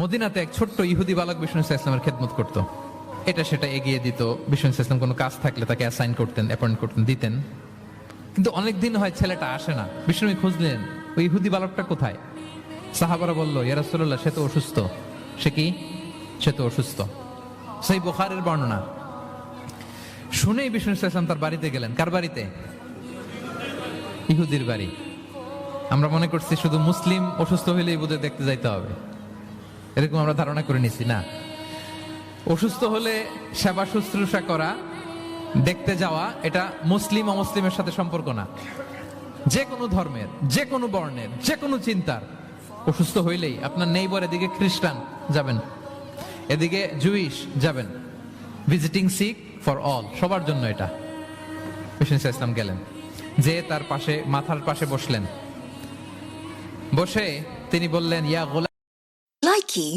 মদিনাতে এক ছোট্ট ইহুদি বালক বিষ্ণু ইসলামের খেদমত করত। এটা সেটা এগিয়ে দিত। বিষ্ণু ইসলাম কোনো কাজ থাকলে তাকে অ্যাসাইন করতেন, অ্যাপয়েন্ট করতেন, দিতেন। কিন্তু অনেকদিন হয় ছেলেটা আসে না। বিষ্ণু খুঁজলেন ওই ইহুদি বালকটা কোথায়। সাহাবারা বলল, ইয়া রাসূলুল্লাহ, সে তো অসুস্থ। সে কি? সে তো অসুস্থ। সেই বুখারীর বর্ণনা শুনেই বিষ্ণু ইসলাম তার বাড়িতে গেলেন। কার বাড়িতে? ইহুদির বাড়ি। আমরা মনে করছি শুধু মুসলিম অসুস্থ হইলেই বোধহয় দেখতে যাইতে হবে, এরকম আমরা ধারণা করে নিছি। না, অসুস্থ হলে সেবা শুশ্রূষা করা, দেখতে যাওয়া, এটা মুসলিম অমুসলিমের সাথে সম্পর্ক না। যে কোনো ধর্মের, যে কোনো বর্ণের, যে কোনো চিন্তার অসুস্থ হইলেই আপনার নেইবার এদিকে খ্রিস্টান যাবেন, এদিকে জুইশ যাবেন, ভিজিটিং সিক ফর অল, সবার জন্য এটা। বিষ্ণু ইসলাম গেলেন, যে তার পাশে, মাথার পাশে বসলেন। বসে তিনি বললেন, ইয়া গোলাম। Likey